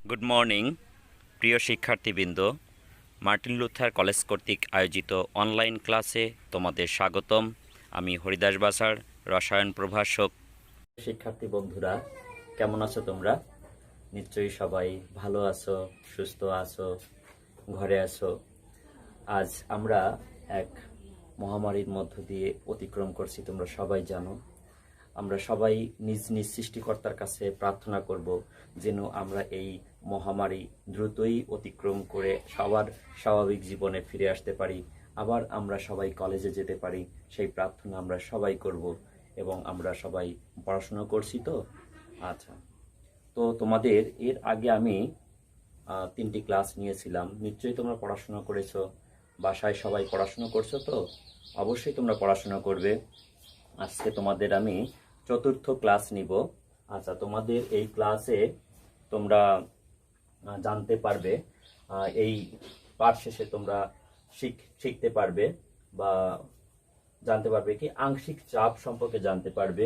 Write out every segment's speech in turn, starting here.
Good morning প্রিয় শিক্ষার্থীবৃন্দ। Martin Luther college কর্তৃক আয়োজিত অনলাইন ক্লাসে তোমাদের স্বাগতম। আমি হরিদাস বাসার রসায়ন প্রভাষক। শিক্ষার্থী বন্ধুরা, কেমন আছো তোমরা? নিশ্চয়ই সবাই ভালো আছো, সুস্থ আছো, ঘরে আছো। আজ আমরা এক মহামারীর মধ্য দিয়ে অতিক্রম করছি, তোমরা সবাই জানো। আমরা সবাই নিজ নিজ সৃষ্টিকর্তার কাছে প্রার্থনা করব যেন আমরা এই মহামারী দ্রুতই অতিক্রম করে সবার স্বাভাবিক জীবনে ফিরে আসতে পারি, আবার আমরা সবাই কলেজে যেতে পারি, সেই প্রার্থনা আমরা সবাই করব। এবং আমরা সবাই পড়াশোনা করছি তো। আচ্ছা, তো তোমাদের এর আগে আমি 3টি ক্লাস নিয়েছিলাম। নিশ্চয়ই তোমরা পড়াশোনা করেছো, বাসায় সবাই পড়াশোনা করছো তো। অবশ্যই তোমরা পড়াশোনা করবে। আজকে তোমাদের আমি 4র্থ ক্লাস নিব। আচ্ছা, তোমাদের এই ক্লাসে তোমরা জানতে পারবে, এই পাঠ শেষে তোমরা শিখতে পারবে বা জানতে পারবে কি আংশিক চাপ সম্পর্কে জানতে পারবে,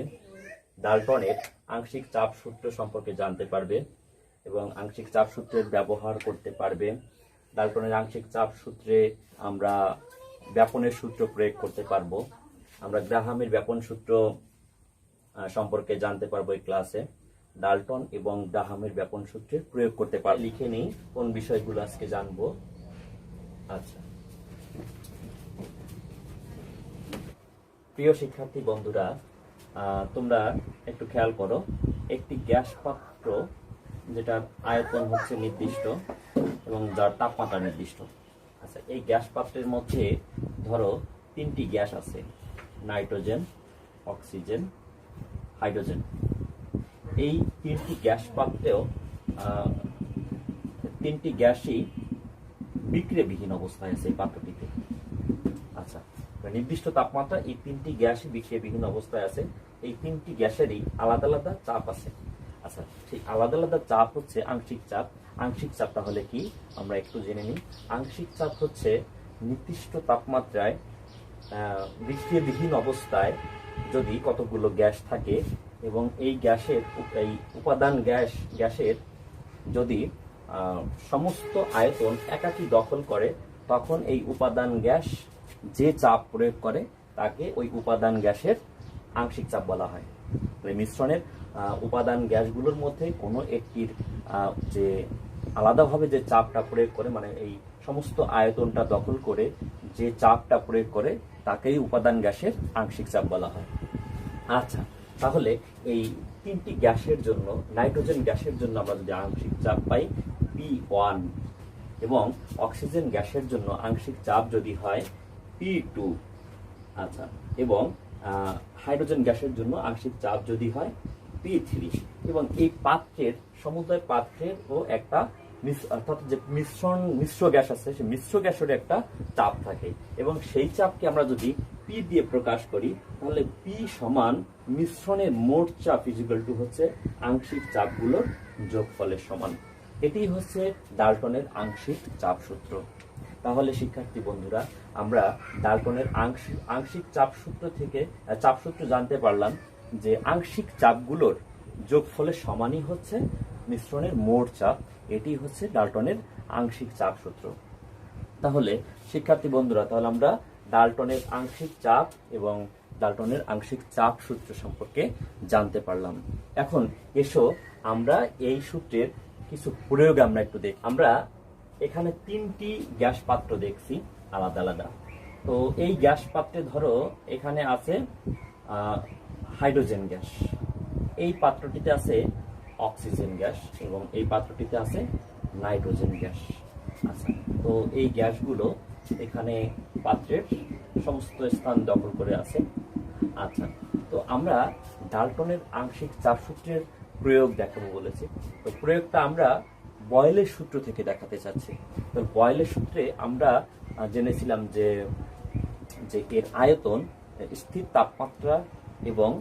ডাল্টনের আংশিক চাপ সূত্র সম্পর্কে জানতে পারবে এবং আংশিক চাপ সূত্রের ব্যবহার করতে পারবে। ডাল্টনের আংশিক চাপ সূত্রে আমরা ব্যাপনের সূত্র প্রয়োগ করতে পারবো। আমরা গ্রাহামের ব্যাপন সূত্র সম্পর্কে জানতে পারবো এই ক্লাসে। ডাল্টন এবং গ্রাহামের ব্যাপন সূত্রের প্রয়োগ করতে পারবো। লিখে নিই কোন বিষয়গুলো আজকে জানবো। আচ্ছা, প্রিয় শিক্ষার্থী বন্ধুরা, তোমরা একটু খেয়াল করো। একটি গ্যাস পাত্র যেটার আয়তন হচ্ছে নির্দিষ্ট এবং যার তাপমাত্রা নির্দিষ্ট। আচ্ছা, এই গ্যাস পাত্রের মধ্যে ধরো 3টি গ্যাস আছে, নাইট্রোজেন, অক্সিজেন, হাইড্রোজেন। এই 3টি গ্যাস পাত্রেও 3টি গ্যাসই বিক্রিয়াবিহীন অবস্থায় আছে এই পাত্রটিতে। আচ্ছা, নির্দিষ্ট তাপমাত্রা এই 3টি গ্যাসই বিক্রিয়াবিহীন অবস্থায় আছে। এই 3টি গ্যাসেরই আলাদা আলাদা চাপ আছে। আচ্ছা, সেই আলাদা আলাদা চাপ হচ্ছে আংশিক চাপ। আংশিক চাপ তাহলে কি আমরা একটু জেনে নিই। আংশিক চাপ হচ্ছে নির্দিষ্ট তাপমাত্রায় বিক্রিয়াবিহীন অবস্থায় যদি কতগুলো গ্যাস থাকে এবং এই গ্যাসের এই উপাদান গ্যাসের যদি সমস্ত আয়তন একাকী দখল করে, তখন এই উপাদান গ্যাস যে চাপ প্রয়োগ করে তাকে ওই উপাদান গ্যাসের আংশিক চাপ বলা হয়। মিশ্রণের উপাদান গ্যাসগুলোর মধ্যে কোনো একটির যে আলাদাভাবে যে চাপটা প্রয়োগ করে, মানে এই সমস্ত আয়তনটা দখল করে যে চাপটা প্রয়োগ করে তাকেই উপাদান গ্যাসের আংশিক চাপ বলা হয়। আচ্ছা, তাহলে এই 3টি গ্যাসের জন্য, নাইট্রোজেন গ্যাসের জন্য আমরা যদি আংশিক চাপ পাই P1 এবং অক্সিজেন গ্যাসের জন্য আংশিক চাপ যদি হয় P2, আচ্ছা, এবং হাইড্রোজেন গ্যাসের জন্য আংশিক চাপ যদি হয় P3, এবং এই পাত্রের সমুদয় পাত্রের ও একটা অর্থাৎ যে মিশ্র গ্যাস আছে সেই মিশ্র গ্যাসের একটা চাপ থাকে এবং সেই চাপকে আমরা যদি P দিয়ে প্রকাশ করি তাহলে P সমান মিশ্রণের মোট চাপ ইকুয়াল টু হচ্ছে আংশিক চাপগুলোর যোগফলের সমান। এটি হচ্ছে ডাল্টনের আংশিক চাপ সূত্র। তাহলে শিক্ষার্থী বন্ধুরা, আমরা ডাল্টনের আংশিক চাপ সূত্র থেকে চাপ সূত্র জানতে পারলাম যে আংশিক চাপগুলোর যোগফলের সমানই হচ্ছে মিশ্রণের মোট চাপ। এটি হচ্ছে ডাল্টনের আংশিক চাপ সূত্র। তাহলে শিক্ষার্থী বন্ধুরা, তাহলে আমরা ডাল্টনের আংশিক চাপ এবং ডাল্টনের আংশিক চাপ সূত্র সম্পর্কে জানতে পারলাম। এখন এসো আমরা এই সূত্রের কিছু প্রয়োগ আমরা একটু দেখি। আমরা এখানে 3টি গ্যাস পাত্র দেখছি আলাদা আলাদা। তো এই গ্যাস পাত্রে ধরো এখানে আছে হাইড্রোজেন গ্যাস, এই পাত্রটিতে আছে অক্সিজেন গ্যাস এবং এই পাত্রটিতে আছে নাইট্রোজেন গ্যাস। আচ্ছা, তো এই গ্যাসগুলো এখানে পাত্রের সমস্ত স্থান দখল করে আছে। আচ্ছা, তো আমরা ডাল্টনের আংশিক চাপ সূত্রের প্রয়োগ দেখাবো বলেছি। তো প্রয়োগটা আমরা বয়েলের সূত্র থেকে দেখাতে চাচ্ছি। তো বয়েলের সূত্রে আমরা জেনেছিলাম যে এর আয়তন স্থির তাপমাত্রা এবং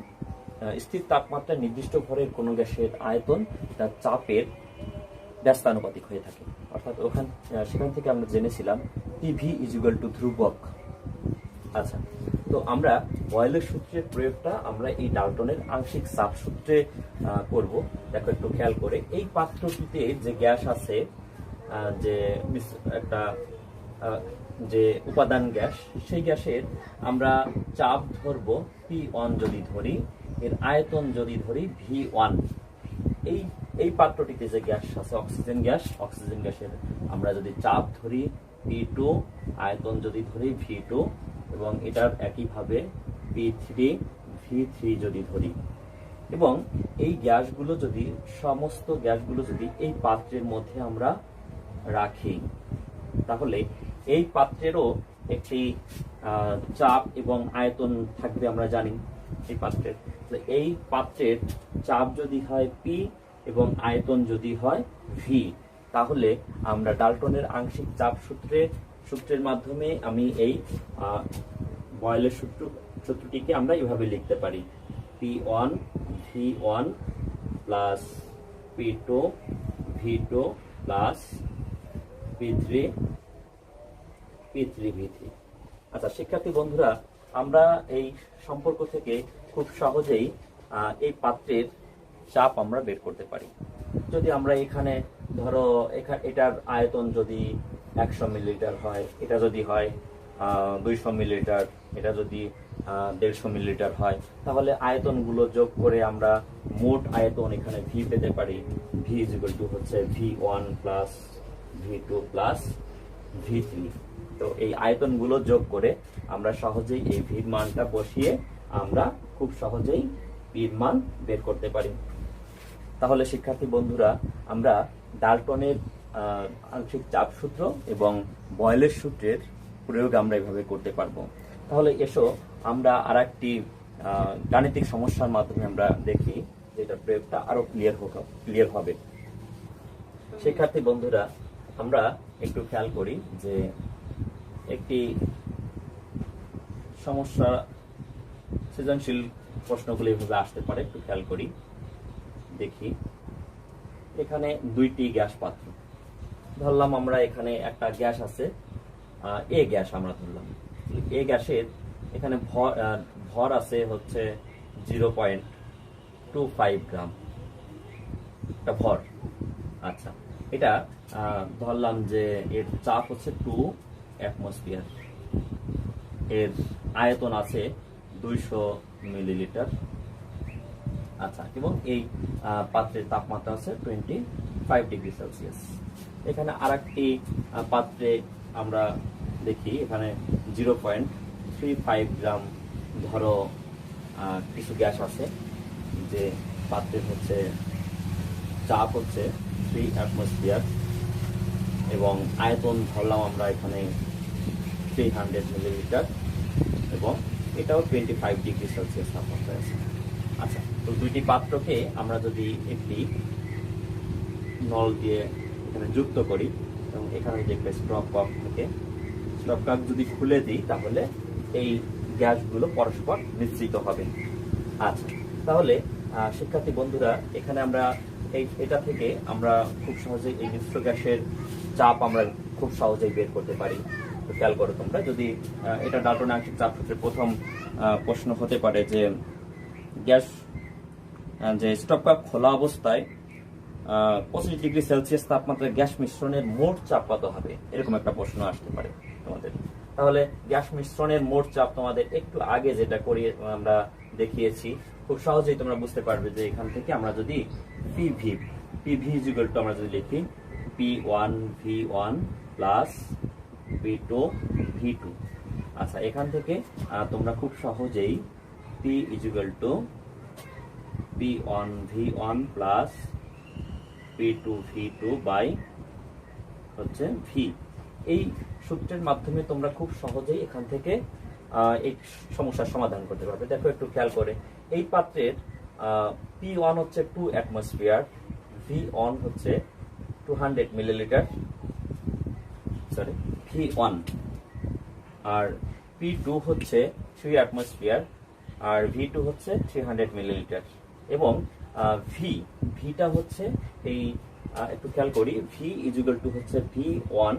স্থির তাপমাত্রা নির্দিষ্ট ভরের কোনো গ্যাসের আয়তন তার চাপের ব্যস্তানুপাতিক হয়ে থাকে। অর্থাৎ সেখান থেকে আমরা জেনেছিলাম টিভি ইজ ইকুয়াল টু ধ্রুবক। আচ্ছা, তো আমরা বয়েলের সূত্রের প্রয়োগটা আমরা এই ডাল্টনের আংশিক চাপ সূত্রে করব। দেখো একটু খেয়াল করে, এই পাত্রটিতে যে গ্যাস আছে, যে একটা যে উপাদান গ্যাস, সেই গ্যাসের আমরা চাপ ধরবো P1 যদি ধরি, এর আয়তন যদি ধরি V1। এই এই পাত্রটিতে যে গ্যাস আছে অক্সিজেন গ্যাসের আমরা যদি চাপ ধরি P2, আয়তন যদি ধরি V2, এবং এটার একইভাবে P3, V3 যদি ধরি, এবং এই গ্যাসগুলো যদি সমস্ত গ্যাসগুলো যদি এই পাত্রের মধ্যে আমরা রাখি, তাহলে এই পাত্রেরও একটি চাপ এবং আয়তন থাকবে। আমরা জানি এই পাত্রের চাপ যদি হয় P এবং আয়তন যদি হয় V, তাহলে আমরা ডাল্টনের আংশিক চাপ সূত্রের মাধ্যমে আমি এই বয়েলের সূত্রটিকে আমরা এভাবে লিখতে পারি, P1 V1 plus P2 V2 plus P3 V3। আচ্ছা শিক্ষার্থী বন্ধুরা, আমরা এই সম্পর্ক থেকে খুব সহজেই এই পাত্রের চাপ আমরা বের করতে পারি। যদি আমরা এখানে ধরো এটার আয়তন যদি 100 মিলিলিটার হয়, এটা যদি হয় 200 মিলিলিটার, এটা যদি 150 মিলিলিটার হয়, তাহলে আয়তনগুলো যোগ করে আমরা মোট আয়তন এখানে V পেতে পারি। V হচ্ছে V1 plus V2 plus V3। তো এই আয়তনগুলো যোগ করে আমরা সহজেই এই ভির মানটা বসিয়ে আমরা খুব সহজেই ভির মান বের করতে পারি। তাহলে শিক্ষার্থী বন্ধুরা, আমরা ডাল্টনের আংশিক চাপ সূত্র এবং বয়েলের সূত্রের প্রয়োগ আমরা এভাবে করতে পারবো। তাহলে এসো আমরা আরেকটি গাণিতিক সমস্যার মাধ্যমে আমরা দেখি, যেটা প্রয়োগটা আরো ক্লিয়ার হবে। শিক্ষার্থী বন্ধুরা, আমরা একটু খেয়াল করি যে একটি সমস্যা, সৃজনশীল প্রশ্নগুলো এভাবে আসতে পারে। একটু খেয়াল করি, দেখি এখানে দুইটি গ্যাস পাত্র ধরলাম আমরা। এখানে একটা গ্যাস আছে এ গ্যাস আমরা ধরলাম। এ গ্যাসের এখানে ভর আছে হচ্ছে 0.25 গ্রাম একটা ভর। আচ্ছা, এটা ধরলাম যে এর চাপ হচ্ছে 2 অ্যাটমসফিয়ার, এর আয়তন আছে 200 মিলিলিটার। আচ্ছা, এবং এই পাত্রের তাপমাত্রা আছে 25 ডিগ্রি সেলসিয়াস। এখানে আরেকটি পাত্রে আমরা দেখি, এখানে 0.35 গ্রাম ধরো কিছু গ্যাস আছে, যে পাত্রের হচ্ছে চাপ হচ্ছে 3 অ্যাটমসফিয়ার, এবং আয়তন ধরলাম আমরা এখানে 300 মিলিলিটার, এবং এটাও 25 ডিগ্রি সেলসিয়াস তাপমাত্রা আছে। আচ্ছা, তো দুইটি পাত্রকে আমরা যদি একটি নল দিয়ে এখানে যুক্ত করি, এবং এখানে যে একটা স্টপ কাপ থাকে, স্টপ কাপ যদি খুলে দিই, তাহলে এই গ্যাসগুলো পরস্পর মিশ্রিত হবে। আচ্ছা, তাহলে শিক্ষার্থী বন্ধুরা, এখানে আমরা এটা থেকে আমরা খুব সহজেই এই মিশ্র গ্যাসের চাপ আমরা খুব সহজেই বের করতে পারি। তো খেয়াল করো তোমরা, যদি এটা ডাল্টনের আংশিক চাপ সূত্রের প্রথম প্রশ্ন হতে পারে যে গ্যাস, যে স্টপ কাপ খোলা অবস্থায় 25 ডিগ্রি সেলসিয়াস তাপমাত্রায় গ্যাস মিশ্রণের মোট চাপ কত হবে, এরকম একটা প্রশ্ন আসতে পারে তোমাদের। তাহলে গ্যাস মিশ্রণের মোট চাপ তোমাদের একটু আগে যেটা করি আমরা দেখিয়েছি, খুব সহজেই তোমরা বুঝতে পারবে যে এখান থেকে আমরা যদি PV আমরা যদি লিখি P1 V1 plus P2 V2। আচ্ছা, এখান থেকে তোমরা খুব সহজেই P P1 V1 plus P2 V2 by হচ্ছে V, এই সূত্রের মাধ্যমে তোমরা খুব সহজেই এখান থেকে এই সমস্যার সমাধান করতে পারবে। দেখো একটু খেয়াল করে, এই পাত্রের P1 হচ্ছে 2 অ্যাটমসফিয়ার, V1 হচ্ছে 200 মিলিলিটার, সরি V1, আর P2 হচ্ছে 3 অ্যাটমসফিয়ার, আর V2 হচ্ছে 300 মিলিলিটার, এবং ভিটা হচ্ছে এই, একটু খেয়াল করি, V হচ্ছে V1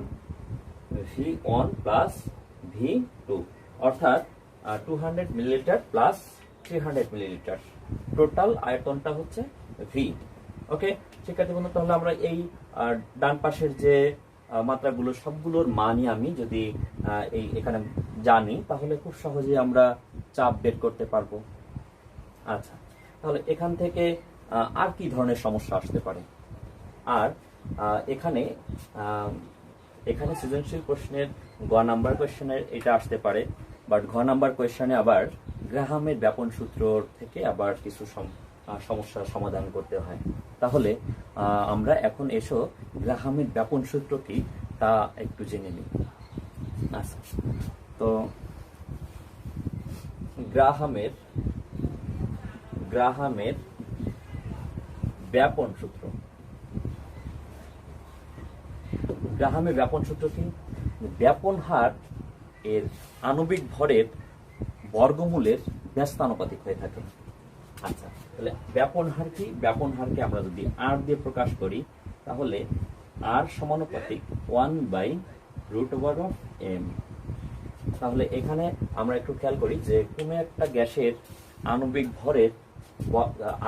প্লাস V2, অর্থাৎ 200 মিলিলিটার প্লাস 300 মিলিলিটার, টোটাল আয়তনটা হচ্ছে ভি। ওকে শিক্ষার্থী বন্ধু, তাহলে আমরা এই ডান পাশের যে মাত্রাগুলো সবগুলোর মানই আমি যদি এখানে জানি তাহলে খুব সহজে আমরা চাপ বের করতে পারবো। আচ্ছা, তাহলে এখান থেকে আর কি ধরনের সমস্যা আসতে পারে? আর এখানে এখানে সৃজনশীল প্রশ্নের গ নাম্বার কোয়েশ্চেনের এটা আসতে পারে, বাট ঘ নাম্বার কোয়েশ্চেনে আবার গ্রাহামের ব্যাপন সূত্র থেকে আবার কিছু সমস্যার সমাধান করতে হয়। তাহলে আমরা এখন এসো গ্রাহামের ব্যাপন সূত্র কি তা একটু জেনে নিই। আচ্ছা, তো গ্রাহামের ব্যাপন সূত্র, গ্রাহামের ব্যাপন সূত্র কি? ব্যাপন হার এর আণবিক ভরের বর্গমূলের ব্যস্তানুপাতিক হয়ে থাকে। আচ্ছা, তাহলে ব্যাপন হার কি? ব্যাপন হারকে আমরা যদি আর দিয়ে প্রকাশ করি তাহলে আর সমানুপাতিক 1/√m। তাহলে এখানে আমরা একটু খেয়াল করি যে কোনো একটা গ্যাসের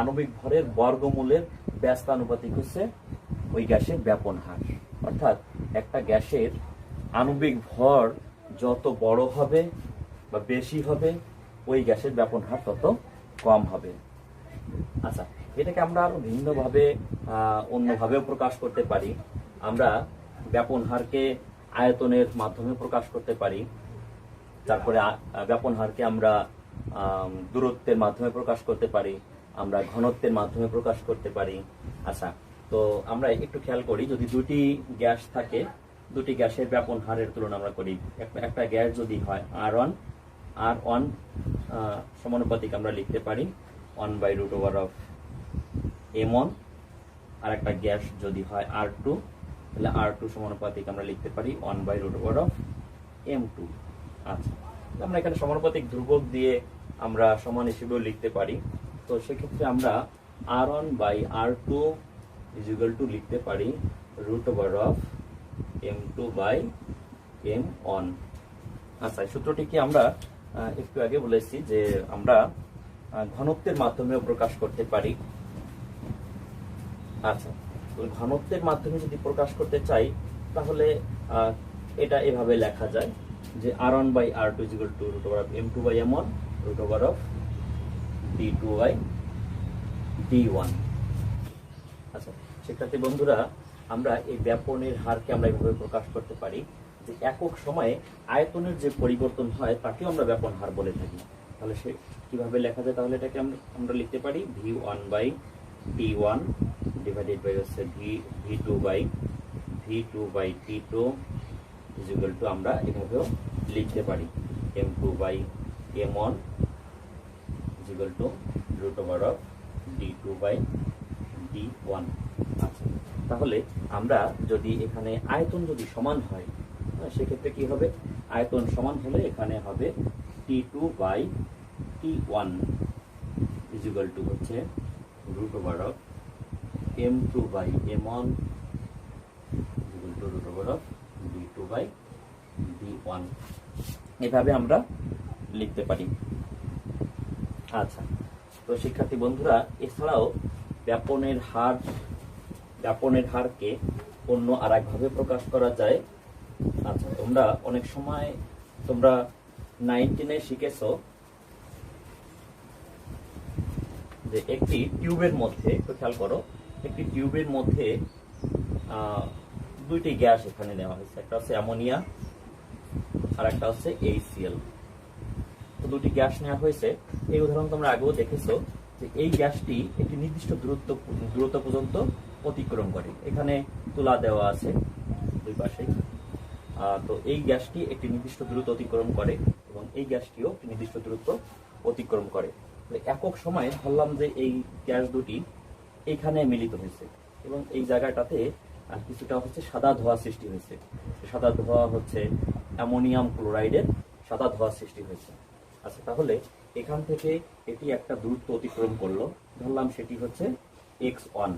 আণবিক ভরের বর্গমূলের ব্যস্তানুপাতিক হচ্ছে ওই গ্যাসের ব্যাপন হার। অর্থাৎ একটা গ্যাসের আণবিক ভর যত বড় হবে বা বেশি হবে ওই গ্যাসের ব্যাপন হার তত কম হবে। আচ্ছা, এটাকে আমরা আরো ভিন্নভাবে অন্যভাবেও প্রকাশ করতে পারি। আমরা ব্যাপন হারকে আয়তনের মাধ্যমে প্রকাশ করতে পারি, তারপরে ব্যাপন হারকে আমরা দূরত্বের মাধ্যমে প্রকাশ করতে পারি, আমরা ঘনত্বের মাধ্যমে প্রকাশ করতে পারি। আচ্ছা, তো আমরা একটু খেয়াল করি, যদি দুটি গ্যাস থাকে, দুটি গ্যাসের ব্যাপন হারের তুলনা আমরা করি। একটা গ্যাস যদি হয় R1 সমানুপাতিক আমরা লিখতে পারি 1/√m1, আর একটা গ্যাস যদি হয় R2 তাহলে R2 সমানুপাতিক আমরা লিখতে পারি 1/√m2। আচ্ছা, আমরা এখানে সমানুপাতিক ধ্রুবক দিয়ে আমরা সমান হিসেবেও লিখতে পারি। তো সেক্ষেত্রে আমরা R1/R2 লিখতে পারি √m2/m1। আচ্ছা, সূত্রটি কি আমরা একটু আগে বলেছি যে আমরা ঘনত্বের মাধ্যমেও প্রকাশ করতে পারি। আচ্ছা, ঘনত্বের মাধ্যমে যদি প্রকাশ করতে চাই তাহলে এটা এভাবে লেখা যায় যে R1/R2 √m2/m1 √d2/d1। আচ্ছা শিক্ষার্থী বন্ধুরা, আমরা এই ব্যাপনের হারকে আমরা এভাবে প্রকাশ করতে পারি যে একক সময়ে আয়তনের যে পরিবর্তন হয় তাকেও আমরা ব্যাপন হার বলে থাকি। তাহলে সে কিভাবে লেখা যায়? তাহলে এটাকে আমরা লিখতে পারি v1/t1 ডিভাইডেড বাই হচ্ছে v2/t2 আমরা এভাবেও লিখতে পারি m2/m1 √d2/d1। আচ্ছা, তাহলে আমরা যদি এখানে আয়তন যদি সমান হয় সেক্ষেত্রে কি হবে? আয়তন সমান হলে এখানে হবে t2/t1 হচ্ছে √m2/m1 √d2/d1। এভাবে আমরা লিখতে পারি। আচ্ছা, তো শিক্ষার্থী বন্ধুরা, এছাড়াও ব্যাপনের হারকে অন্য আর একভাবে প্রকাশ করা যায়। আচ্ছা, তোমরা অনেক সময় 19 শিখেছো যে একটি টিউবের মধ্যে, একটু খেয়াল করো, একটি টিউবের মধ্যে দুইটি গ্যাস এখানে নেওয়া হয়েছে, একটা হচ্ছে অ্যামোনিয়া আর একটা হচ্ছে HCl। তো দুটি গ্যাস নেওয়া হয়েছে। এই উদাহরণ তোমরা আগেও দেখেছো যে এই গ্যাসটি একটি নির্দিষ্ট দূরত্ব পর্যন্ত অতিক্রম করে। এখানে তুলা দেওয়া আছে দুই পাশে। তো এই গ্যাসটি একটি নির্দিষ্ট দূরত্ব অতিক্রম করে এবং এই গ্যাসটিও একটি নির্দিষ্ট দূরত্ব অতিক্রম করে। একক সময়ে ধরলাম যে এই গ্যাস দুটি এইখানে মিলিত হয়েছে এবং এই জায়গাটাতে কিছুটা হচ্ছে সাদা ধোঁয়া সৃষ্টি হয়েছে। সাদা ধোঁয়া হচ্ছে অ্যামোনিয়াম ক্লোরাইডের সাদা ধোঁয়া সৃষ্টি হয়েছে। আচ্ছা, তাহলে এখান থেকে এটি একটা দূরত্ব অতিক্রম করলো, ধরলাম সেটি হচ্ছে x1,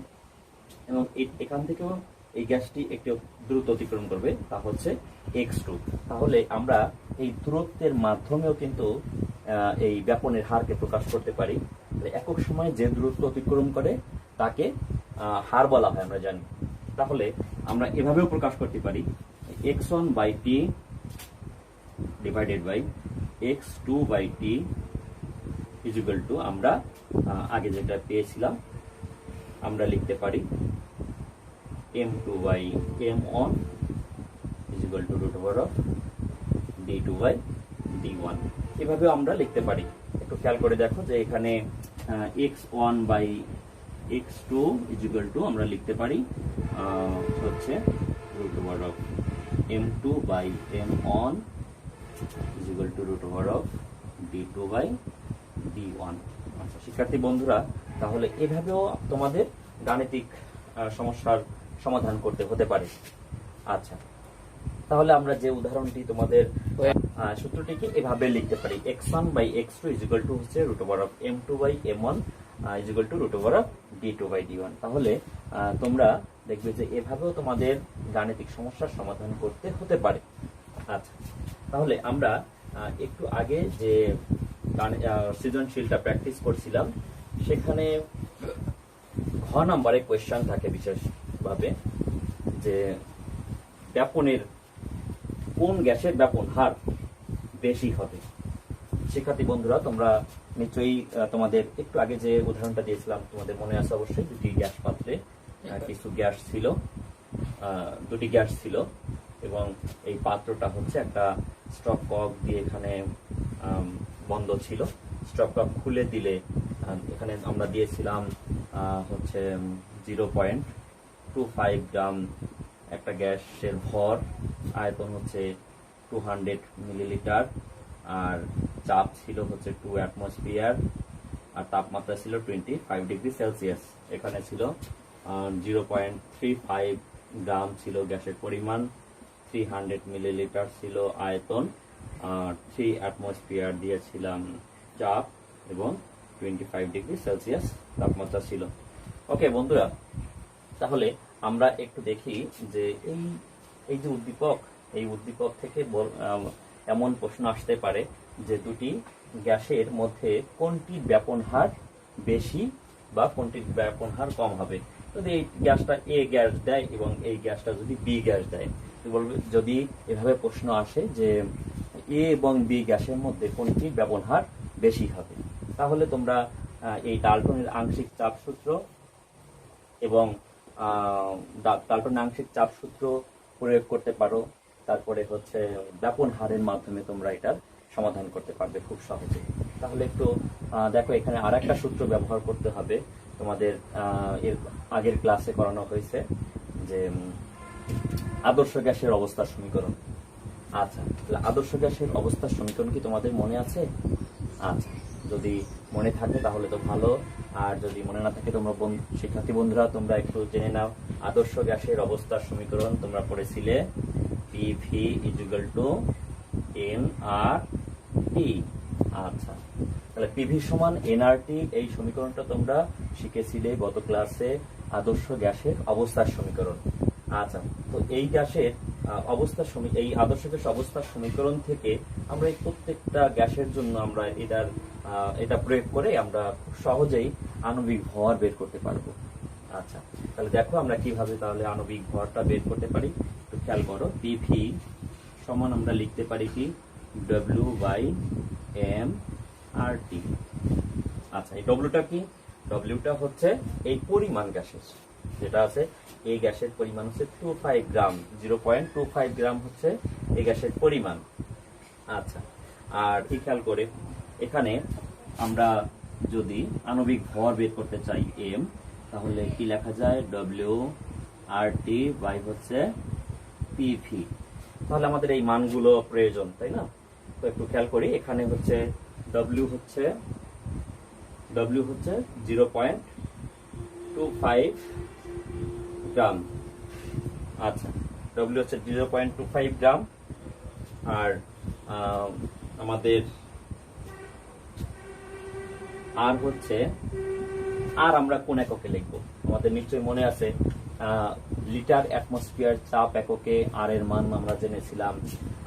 এবং এখান থেকেও এই গ্যাসটি একটু দ্রুত অতিক্রম করবে, তা হচ্ছে x2। তাহলে আমরা এই দূরত্বের মাধ্যমেও কিন্তু এই ব্যাপনের হারকে প্রকাশ করতে পারি। একক সময়ে যে দূরত্ব অতিক্রম করে তাকে হার বলা হয়, আমরা জানি। তাহলে আমরা এভাবেও প্রকাশ করতে পারি, x1/t divided by x2/t equal to, আমরা আগে যেটা পেয়েছিলাম আমরা লিখতে পারি m2/m1 ইকুয়াল টু √d2/d1। এভাবেও আমরা লিখতে পারি। একটু খেয়াল করে দেখো যে এখানে x1/x2 ইকুয়াল টু আমরা লিখতে পারি হচ্ছে √m2/m1 ইকুয়াল টু √d2/d1। আচ্ছা শিক্ষার্থী বন্ধুরা, তাহলে এভাবেও তোমাদের গাণিতিক সমস্যার সমাধান করতে হতে পারে। আচ্ছা, তাহলে আমরা যে উদাহরণটি তোমাদের সূত্রটিকে এভাবে লিখতে পারি, x1/x2 ইকুয়াল টু হচ্ছে √m2/m1 ইকুয়াল টু √d2/d1। তাহলে তোমরা দেখবে যে এভাবেও তোমাদের গাণিতিক সমস্যার সমাধান করতে হতে পারে। আচ্ছা, তাহলে আমরা একটু আগে যে সৃজনশীলটা প্র্যাকটিস করছিলাম, সেখানে ঘ নাম্বারে কোয়েশ্চেন থাকে বিশেষভাবে যে ব্যাপনের কোন গ্যাসের ব্যাপন হার বেশি হবে। শিক্ষার্থী বন্ধুরা, তোমরা নিশ্চয়ই তোমাদের একটু আগে যে উদাহরণটা দিয়েছিলাম তোমাদের মনে আছে অবশ্যই, দুটি গ্যাস পাত্রে কিছু গ্যাস ছিল, দুটি গ্যাস ছিল এবং এই পাত্রটা হচ্ছে একটা স্টপ কক দিয়ে এখানে বন্ধ ছিল। স্টপ কক খুলে দিলে এখানে আমরা দিয়েছিলাম হচ্ছে 0.25 গ্রাম একটা গ্যাসের ভর, আয়তন হচ্ছে 200 মিলিলিটার, আর চাপ ছিল হচ্ছে 2 অ্যাটমসফিয়ার, আর তাপমাত্রা ছিল 25 ডিগ্রি সেলসিয়াস। এখানে ছিল 0.35 গ্রাম ছিল গ্যাসের পরিমাণ, 300 মিলিলিটার ছিল আয়তন, 3 অ্যাটমসফিয়ার দিয়েছিলাম চাপ এবং 25 ডিগ্রি সেলসিয়াস তাপমাত্রা ছিল। ওকে বন্ধুরা, তাহলে আমরা একটু দেখি যে এই যে উদ্দীপক, এই উদ্দীপক থেকে এমন প্রশ্ন আসতে পারে যে দুটি গ্যাসের মধ্যে কোনটির ব্যাপন হার বেশি বা কোনটির ব্যাপন হার কম হবে। যদি এই গ্যাসটা এ গ্যাস দেয় এবং এই গ্যাসটা যদি বি গ্যাস দেয়, বলবে যদি এভাবে প্রশ্ন আসে যে এ এবং বি গ্যাসের মধ্যে কোনটির ব্যাপন হার বেশি হবে, তাহলে তোমরা এই ডাল্টনের আংশিক চাপ সূত্র এবং ডাল্টনের আংশিক চাপ সূত্র প্রয়োগ করতে পারো। তারপরে হচ্ছে ব্যাপন হারের মাধ্যমে তোমরা এটার সমাধান করতে পারবে খুব সহজে। তাহলে একটু দেখো, এখানে আর একটা সূত্র ব্যবহার করতে হবে, তোমাদের এর আগের ক্লাসে করানো হয়েছে যে আদর্শ গ্যাসের অবস্থার সমীকরণ। আচ্ছা, আদর্শ গ্যাসের অবস্থার সমীকরণ কি তোমাদের মনে আছে? আচ্ছা, যদি মনে থাকে তাহলে তো ভালো, আর যদি মনে না থাকে তোমরা শিক্ষার্থী বন্ধুরা তোমরা একটু জেনে নাও। আদর্শ গ্যাসের অবস্থার সমীকরণ তোমরা পড়েছিলে PV = nRT। আচ্ছা, তাহলে PV সমান nRT, এই সমীকরণটা তোমরা শিখেছিলে গত ক্লাসে, আদর্শ গ্যাসের অবস্থার সমীকরণ। আচ্ছা, তো এই গ্যাসের এই আদর্শ গ্যাস অবস্থার সমীকরণ থেকে আমরা এই প্রত্যেকটা গ্যাসের জন্য আমরা এটা প্রয়োগ করে আমরা খুব সহজেই আণবিক ভর বের করতে পারবো। আচ্ছা, তাহলে দেখো আমরা কিভাবে তাহলে আণবিক ভরটা বের করতে পারি। একটু খেয়াল করো, PV সমান আমরা লিখতে পারি কি W/mRT। আচ্ছা, এই ডব্লিউটা কি? ডব্লিউটা হচ্ছে এই পরিমাণ গ্যাসের, যেটা আছে এই গ্যাসের পরিমাণ হচ্ছে 25 গ্রাম, 0.25 গ্রাম হচ্ছে এই গ্যাসের পরিমাণ। আচ্ছা, আর কি খেয়াল করে এখানে আমরা যদি আণবিক ভর বের করতে চাই m, তাহলে কি লেখা যায় W/RT বাই হচ্ছে PV। তাহলে আমাদের এই মানগুলো প্রয়োজন, তাই না? তো একটু খেয়াল করি, এখানে হচ্ছে W হচ্ছে 0.25 গ্রাম। আচ্ছা, W হচ্ছে 0.25 গ্রাম, আর আমাদের আর হচ্ছে, আর আমরা কোন এককে লিখবো? আমাদের নিশ্চয়ই মনে আছে লিটার অ্যাটমসফিয়ার চাপ এককে আর এর মান আমরা জেনেছিলাম,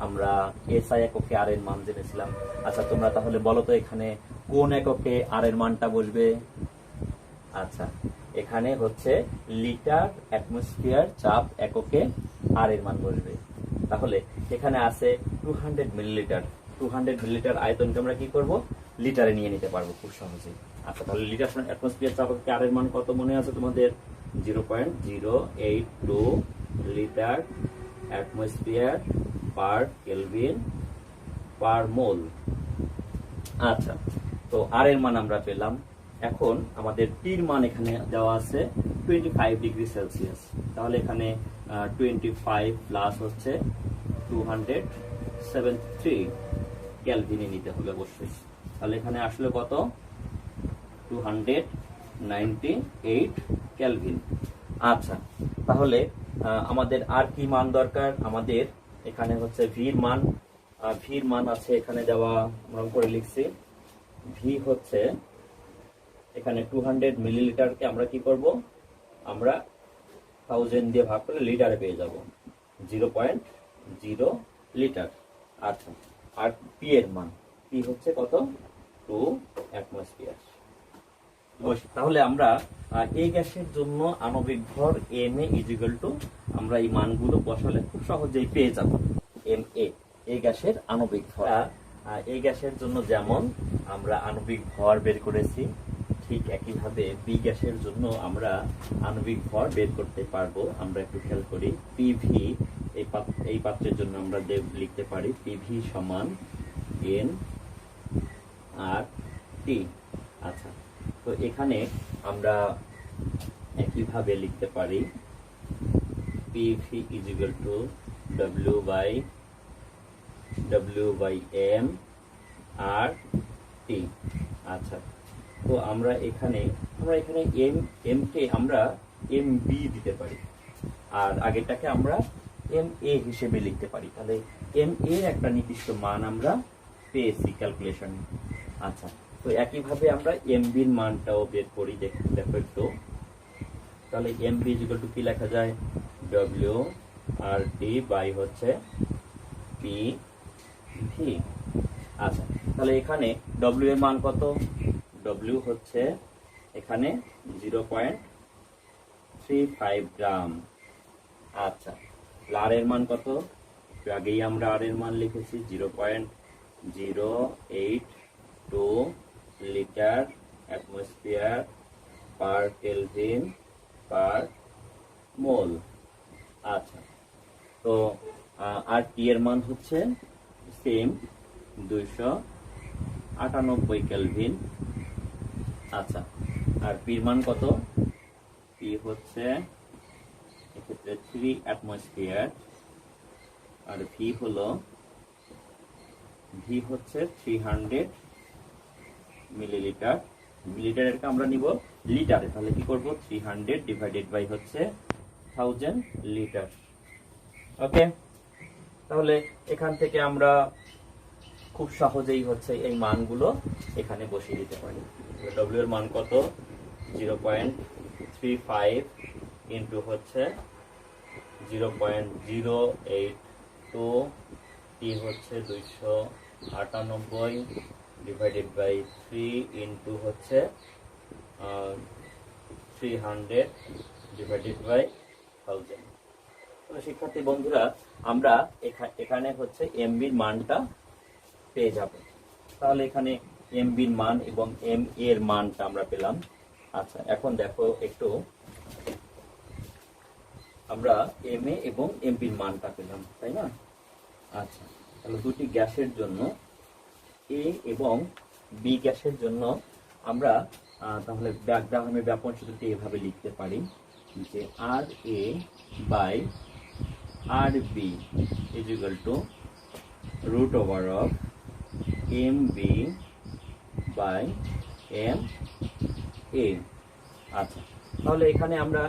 আমরা এসআই এককে আর এর মান জেনেছিলাম। আচ্ছা তোমরা তাহলে বলো তো এখানে কোন এককে আর এর মানটা বসবে? আচ্ছা এখানে হচ্ছে লিটার অ্যাটমসফিয়ার চাপ এককে আর এর মান বসবে। তাহলে এখানে আছে 200 মিলিলিটার। 200 মিলিলিটার আয়তনকে আমরা কি করব? লিটারে নিয়ে নিতে পারবো খুব সহজেই। আচ্ছা তাহলে লিটার অ্যাটমসফিয়ার চাপ এককে আর এর মান কত মনে আছে তোমাদের? 0.082 litre atmosphere per kelvin per mole. আচ্ছা তো আর এর মান আমরা পেলাম। এখন আমাদের টির মান এখানে দেওয়া আছে 25 ডিগ্রি সেলসিয়াস। তাহলে এখানে 25 প্লাস হচ্ছে 273 ক্যালভিনে নিতে হবে অবশ্যই। তাহলে এখানে আসলে কত? 298 ক্যালভিন। আচ্ছা তাহলে আমাদের আর কি মান দরকার? আমাদের এখানে হচ্ছে ভির মান আছে এখানে দেওয়া, আমরা করে লিখছি। ভি হচ্ছে এখানে 200 মিলিলিটারকে আমরা কি করব? আমরা 1000 দিয়ে ভাগ করলে লিটারে পেয়ে যাব 0.0 লিটার। আচ্ছা আর পি এর মান, পি হচ্ছে কত? 2 অ্যাটমসফিয়ার। তাহলে আমরা এই গ্যাসের জন্য আণবিক ভর Ma = আমরা এই মানগুলো বসালে খুব সহজেই পেয়ে যাব। Ma এই গ্যাসের আণবিক ভর। এই গ্যাসের জন্য যেমন আমরা আণবিক ভর বের করেছি, ঠিক একইভাবে বি গ্যাসের জন্য আমরা আণবিক ভর বের করতে পারবো। আমরা একটু খেয়াল করি। পিভি এই পাত্রের জন্য আমরা লিখতে পারি পিভি সমান এন আর টি। আচ্ছা তো এখানে আমরা একইভাবে লিখতে পারি পিভি = W/M আর টি। আচ্ছা তো আমরা এখানে এম কে আমরা MB দিতে পারি, আর আগেরটাকে আমরা MA হিসেবে লিখতে পারি। তাহলে MA এর একটা নির্দিষ্ট মান আমরা পেয়েছি ক্যালকুলেশন। আচ্ছা তো একইভাবে আমরা MB এর মানটাও বের করি, দেখো একটু। তাহলে MB = কি লেখা যায়? W/T বাই হচ্ছে PV। আচ্ছা তাহলে এখানে W এর মান কত? W হচ্ছে এখানে 0.35 গ্রাম। আচ্ছা আর এর মান কত? আগেই আমরা আর এর মান লিখেছি 0.082 litre atmosphere per kelvin per mole. আচ্ছা তো আর টি এর মান হচ্ছে সেম 298 কেলভিন। আচ্ছা আর পির মান কত? পি হচ্ছে এক্ষেত্রে 3 অ্যাটমসফিয়ার, আর ভি হচ্ছে 300 মিলিলিটার। মিলিলিটারকে আমরা নিব লিটারে, তাহলে কি করব? 300 ডিভাইডেড বাই হচ্ছে 1000 লিটার। ওকে তাহলে এখান থেকে আমরা খুব সহজেই হচ্ছে এই মানগুলো এখানে বসিয়ে দিতে পারি। W এর মান কত? 0.35 ইন্টু হচ্ছে 0.082, টি হচ্ছে 298 ডিভাইডেড বাই 3 ইন্টু হচ্ছে 300 ডিভাইডেড বাই 1000। শিক্ষার্থী বন্ধুরা আমরা এখানে হচ্ছে MB এর মানটা পেয়ে যাব। তাহলে এখানে MB এর মান এবং MA এর মানটা আমরা পেলাম। আচ্ছা এখন দেখো একটু, আমরা MA এবং MB এর মানটা পেলাম, তাই না? আচ্ছা তাহলে দুটি গ্যাসের জন্য A এবং B গ্যাসের জন্য আমরা তাহলে ডায়াগ্রামের ব্যাপন সূত্রটি এভাবে লিখতে পারি যে RA/RB = √MB/MA। আচ্ছা তাহলে এখানে আমরা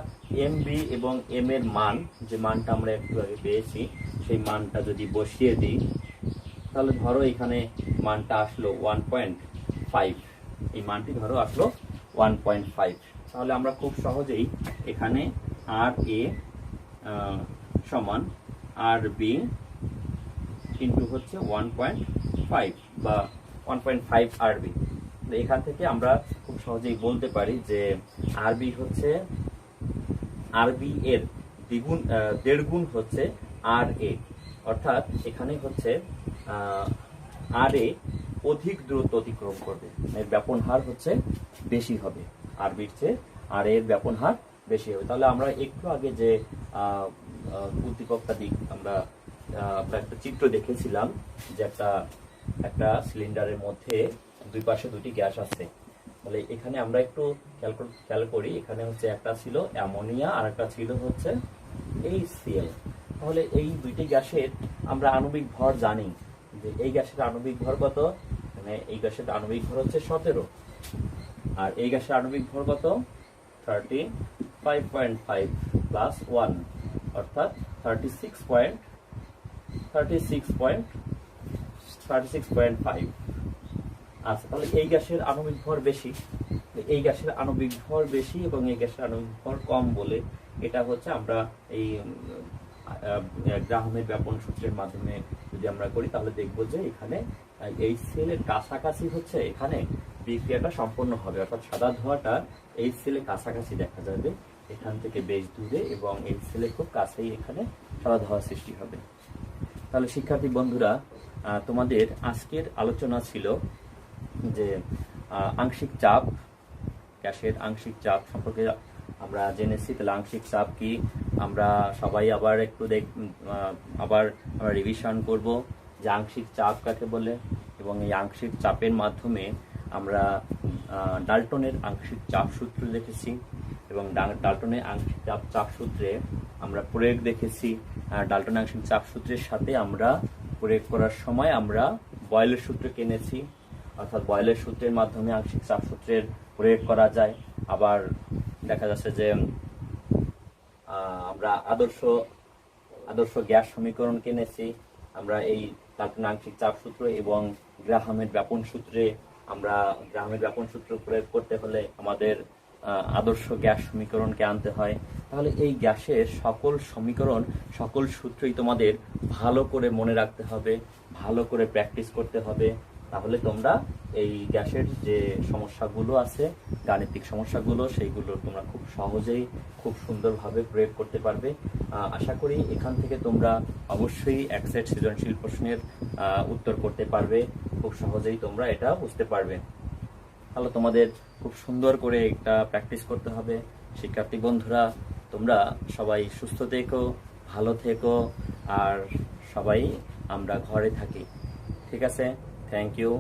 MB এবং M এর মান, যে মানটা আমরা একটু আগে পেয়েছি, সেই মানটা যদি বসিয়ে দিই, তাহলে ধরো এখানে মানটা আসলো 1.5। এই মানটি ধরো আসলো 1.5। তাহলে আমরা খুব সহজেই এখানে আর এ সমান আর বি ইন্টু হচ্ছে 1.5 বা 1.5 আরবি। এখান থেকে আমরা খুব সহজেই বলতে পারি যে আরবি হচ্ছে আরবি এর দ্বিগুণ 1.5 গুণ হচ্ছে আর এ, অর্থাৎ এখানে হচ্ছে আর এ অধিক দূরত্ব অতিক্রম করবে, এর ব্যাপন হার হচ্ছে বেশি হবে, আরবির চেয়ে আর এর ব্যাপন হার বেশি হবে। তাহলে আমরা একটু আগে যে উদ্দীপকটা দিক আমরা একটা চিত্র দেখেছিলাম যে একটা সিলিন্ডারের মধ্যে দুই পাশে দুটি গ্যাস আছে। তাহলে এখানে আমরা একটু খেয়াল করি, এখানে হচ্ছে একটা ছিল অ্যামোনিয়া আর একটা ছিল হচ্ছে HCl। তাহলে এই দুইটি গ্যাসের আমরা আণবিক ভর জানি যে এই গ্যাসের আণবিক ভর কত, মানে এই গ্যাসের আণবিক ভর হচ্ছে 17, আর এই গ্যাসের আণবিক ভর কত 35.5 প্লাস 1 অর্থাৎ 36.5। আচ্ছা, তাহলে এই গ্যাসের আণবিক ভর বেশি, এই গ্যাসের আণবিক ভর বেশি এবং এই গ্যাসের আণবিক ভর কম বলে এটা হচ্ছে আমরা এই গ্রাহামের ব্যাপন সূত্রের মাধ্যমে যদি আমরা করি তাহলে দেখব যে এখানে HCl এর কাছাকাছি হচ্ছে এখানে বিক্রিয়াটা সম্পন্ন হবে, অর্থাৎ সাদা ধোঁয়াটা HCl এর কাছাকাছি দেখা যাবে এখান থেকে বেশ দূরে, এবং HCl এর খুব কাছেই এখানে সাদা ধোঁয়া সৃষ্টি হবে। তাহলে শিক্ষার্থী বন্ধুরা, তোমাদের আজকের আলোচনা ছিল যে আংশিক চাপ, গ্যাসের আংশিক চাপ সম্পর্কে আমরা জেনেছি। তাহলে আংশিক চাপ কি আমরা সবাই আবার একটু আবার আমরা রিভিশন করব যে আংশিক চাপ কাকে বলে, এবং এই আংশিক চাপের মাধ্যমে আমরা ডাল্টনের আংশিক চাপ সূত্র দেখেছি, এবং ডাল্টনের আংশিক চাপ সূত্রে আমরা প্রয়োগ দেখেছি। ডাল্টনের আংশিক চাপ সূত্রের সাথে আমরা প্রয়োগ করার সময় আমরা বয়েলের সূত্র কিনেছি, অর্থাৎ বয়েলের সূত্রের মাধ্যমে আংশিক চাপ সূত্রের প্রয়োগ করা যায়। আবার দেখা যাচ্ছে যে আমরা আদর্শ গ্যাস সমীকরণ কিনেছি, আমরা এই ডাল্টনের আংশিক চাপ সূত্র এবং গ্রাহামের ব্যাপন সূত্রে আমরা গ্রাহামের ব্যাপন সূত্র প্রয়োগ করতে হলে আমাদের আদর্শ গ্যাস সমীকরণকে আনতে হয়। তাহলে এই গ্যাসের সকল সমীকরণ, সকল সূত্রই তোমাদের ভালো করে মনে রাখতে হবে, ভালো করে প্র্যাকটিস করতে হবে। তাহলে তোমরা এই গ্যাসের যে সমস্যাগুলো আছে, গাণিতিক সমস্যাগুলো, সেইগুলো তোমরা খুব সহজেই খুব সুন্দরভাবে প্রয়োগ করতে পারবে। আশা করি এখান থেকে তোমরা অবশ্যই এক সেট সৃজনশীল প্রশ্নের উত্তর করতে পারবে, খুব সহজেই তোমরা এটা বুঝতে পারবে। তাহলে তোমাদের খুব সুন্দর করে একটা প্র্যাকটিস করতে হবে। শিক্ষার্থী বন্ধুরা, তোমরা সবাই সুস্থ থেকো, ভালো থেকো, আর সবাই আমরা ঘরে থাকি। ঠিক আছে, থ্যাংক ইউ।